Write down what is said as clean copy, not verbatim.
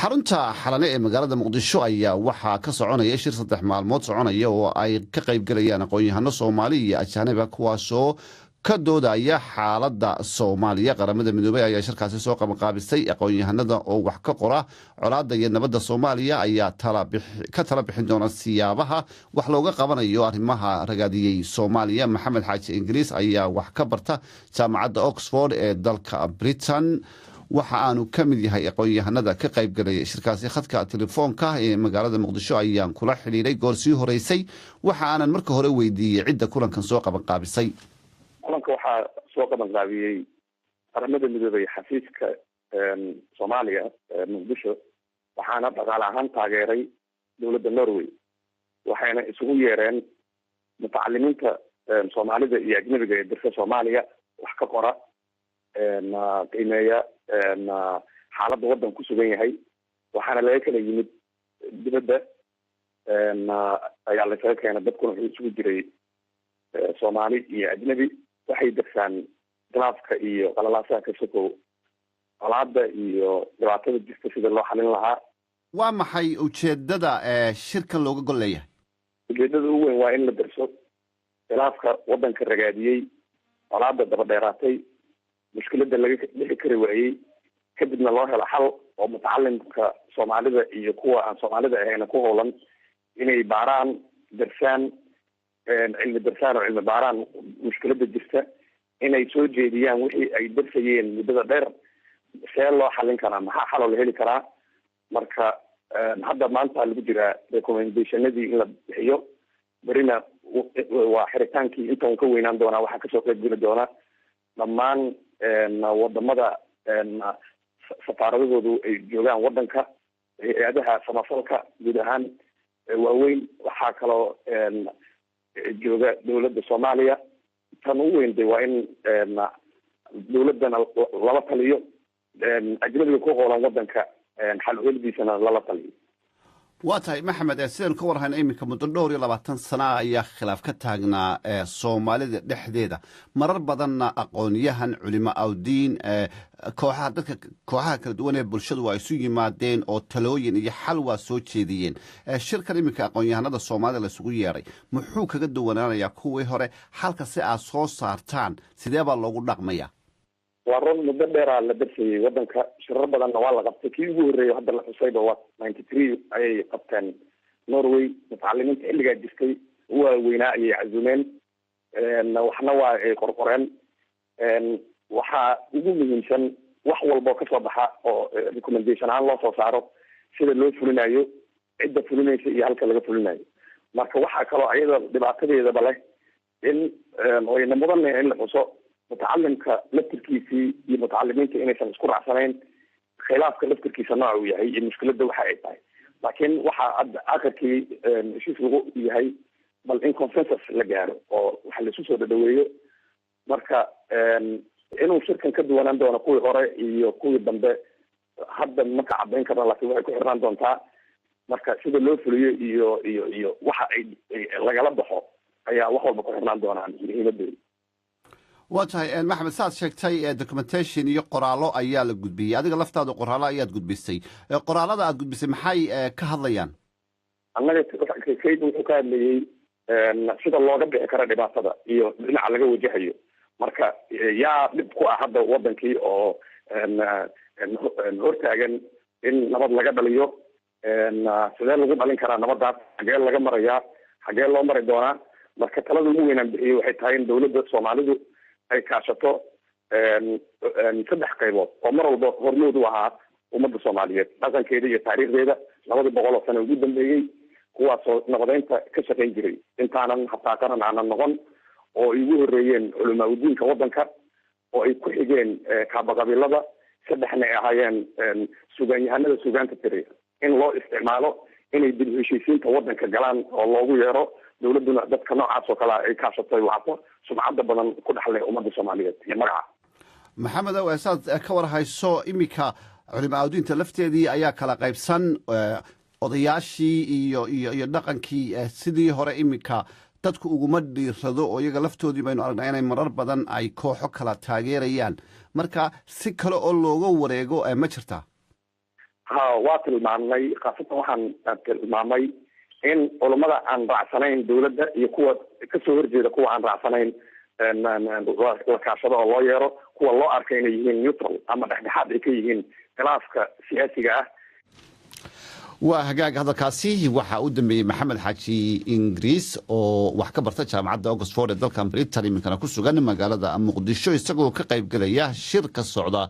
xarunta xalane ee magaalada muqdisho ayaa waxaa ka soconaya shir 3 maalmood soconaya oo ay ka qayb galayaan aqoon-yahano Soomaali iyo ajaanib kuwaasoo ka doodaya xaaladda Soomaaliya. Qaramada Midoobay ayaa shirkaasi soo qabanqaabisay aqoon-yahanada oo wax ka qora colaadda iyo nabadda Soomaaliya ayaa tala bixin doona siyaabaha wax looga qabanayo arrimaha ragaadiyay Soomaaliya. Maxamed Xaaji Ingiriis ayaa wax ka barta jaamacadda Oxford ee dalka Britain, waxa aanu ka mid yahay aqoon-yahanada ka qayb galay shirkaasi. khadka telefoonka ee magaalada muqdisho ayaan kula xiriiray goor sii horeysay, waxa aanan marka hore weydiiyey cidda kulankan soo qabanqaabisay. kulanka waxaa soo qabanqaabiyey qaramada midoobay xafiiska Soomaaliya muqdisho, waxaana dhaqaale ahaan taageeray dowladda Norway, waxayna isugu yeereen mutacalimiinta Soomaalida iyo ajnabiga ee dalka Soomaaliya wax ka qora qiimeeya xaaladda waddan ku sugan yahay. waxaana laga kala yimid dibadda ayaa lasaga keenay. dadkuna wuxuu isugu jiray Soomaali iyo ajnabi. waxay darsaan khilaafka iyo qalalaasaha ka sokow colaadda iyo dhibaatada jirta sida loo xalin lahaa. waa maxay ujeedada shirkan looga gol leeyahay? ujeedada ugu weyn waa in la darso khilaafka waddanka ragaadiyey, colaadda daba dheeraatay, mushkiladda laga dhixi kari waayey, kadibna loo helo xal oo mutacalimka Soomaalida iyo kuwa aan Soomaalida ahayn ku howlan inay baaraan darsaan cilmi darsaan oo cilmi baaraan mushkiladda jirta, inay soo jeediyaan wixii ay darsayeen muddada dheer see loo xalin karaa, maxaa xaloo la heli karaa. marka hadda maanta lagu jiraa recommendationadii in la bixiyo, berina waa xiritaankii inta ka weynaan doonaa. waxaa kasoo qayb geli doona dhammaan wadamada safaaradahoodu ay joogaan waddanka, hay-adaha samafalka guud ahaan waaweyn. waxaa kaloo jooga dowladda Soomaaliya. tan ugu weyn de waa in dowladdana lala taliyo, ajnabiga ku hoolan waddanka xal uheldiisana lala taliyo. waa tahay Maxamed, sidaan ka warhayna iminka muddo dhowr iyo 20 sano ayaa khilaaf ka taagnaa Soomaalida dhexdeeda. marar badanna aqoon-yahan, culimo awdiin, kooxaha kala duwan ee bulshadu waa isu yimaadeen oo talooyin iyo xal waa soo jeediyeen. shirkan iminka aqoon-yahanada Soomaalida la isugu yeeray muxuu kaga duwanaanayaa kuwii hore? halka si aad soo saartaan sidee baa loogu dhaqmaya? waa run muddo dheeraa la darsayey waddanka, shirar badanna waa la qabtay. kii ugu horreeyay hadda la xusayba waa 93 ayay qabteen Norway. mutacalimiinta xilligaa jirtay waaweynaa ayay cazumeen, waxna waa ay qorqoreen. waxaa ugu muhiimsan wax walboo kasoo baxa oo recommendation ahaan loo soo saaro, sida loo fulinayo, cidda fulinaysa iyo halka laga fulinayo. marka waxaa kaloo ayada dhibaatadeedaba leh in wayna mudan in la xuso mutacalimka laftirkiisii iyo mutacalimiinta inaysan isku raacsanayn khilaafka laftirkiisa nooca uu yahay iyo mushkiladda waxa ay tahay. laakiin waxaa hadda akhirkii heshiis lagu yahay bal in consensus la gaaro oo waxa laisu soo dhadhaweeyo. marka inuu shirkan ka duwanaan doono kuwii hore iyo kuwii dambe hadda ma ka caddayn karna, laakiin waxay ku xirnaan doontaa marka sida loo fuliyo iyo waxa ay lagala baxo ayaa wax walba ku xirnaan doonaan muhiimadooda. waa tahay Maxamed, saad sheegtay documentation iyo qoraallo ayaa la gudbiyey. adiga laftaada qoraallo ayaad gudbisay. qoraallada aad gudbisay maxay ka hadlayaan? annaga kayd wuxuu ka hadlayey sida looga bixi kara dhibaatada iyo dhinaca laga wajahayo. marka yaa dhib ku ah hadda wadankii oo hortaagan in nabad laga dhaliyo, sidee lagu dhalin karaa nabadaas, xagee laga marayaa, xagee loo mari doonaa. marka talada ugu weynaan bixiyey waxay tahay in dowladda Soomaalidu ay kaashato 3 qaybood oo mar walba hormood u ahaa ummadda Soomaaliyeed, dhaqankeeda iyo taariikhdeeda 200 oo sano ugu dambeeyey, kuwaasoo nabadeynta ka shaqayn jiray intaanan hataa qaran aanan noqon, oo ay ugu horreeyeen culamaa udiinka waddanka, oo ay ku xigeen kaabaqabiilada, 3na ay ahaayeen sugaanyahanada sugaanta tiriya. in loo isticmaalo inay dib u heshiisiinta waddanka galaan oo loogu yeero dowladduna dadka noocaas oo kale ay kaashato ay wacto sumcadda badan ku dhexleh ummadda Soomaaliyeed iyo magaca. Maxamed, saad ka warhayso iminka culimo awdiinta lafteedii ayaa kala qaybsan. odayaashii iyo dhaqankii sidii hore iminka dadku uguma dhiirado oo iyaga laftoodii baynu aragnaa inay marar badan ay kooxo kala taageerayaan. marka si kale oo looga wareego ma jirtaa? ha waa tilmaamnay khaasatan waxaan tilmaamay in culamada aan raacsanayn dawladda iyo kuwa kasoo horjeeda kuwa aan raacsanayn la kaashado oo loo yeero kuwa loo arka inay yihiin neutral ama dhexdhexaad ay ka yihiin khilaafka siyaasiga ah. waa hagaag hadalkaasi waxaa u dambeeyey maxamed xaaji ingiriis oo wax ka barta jaamacadda Oxford ee dalka Britain iminkana ku sugan magaalada Muqdisho isagoo ka qayb galaya shir ka socda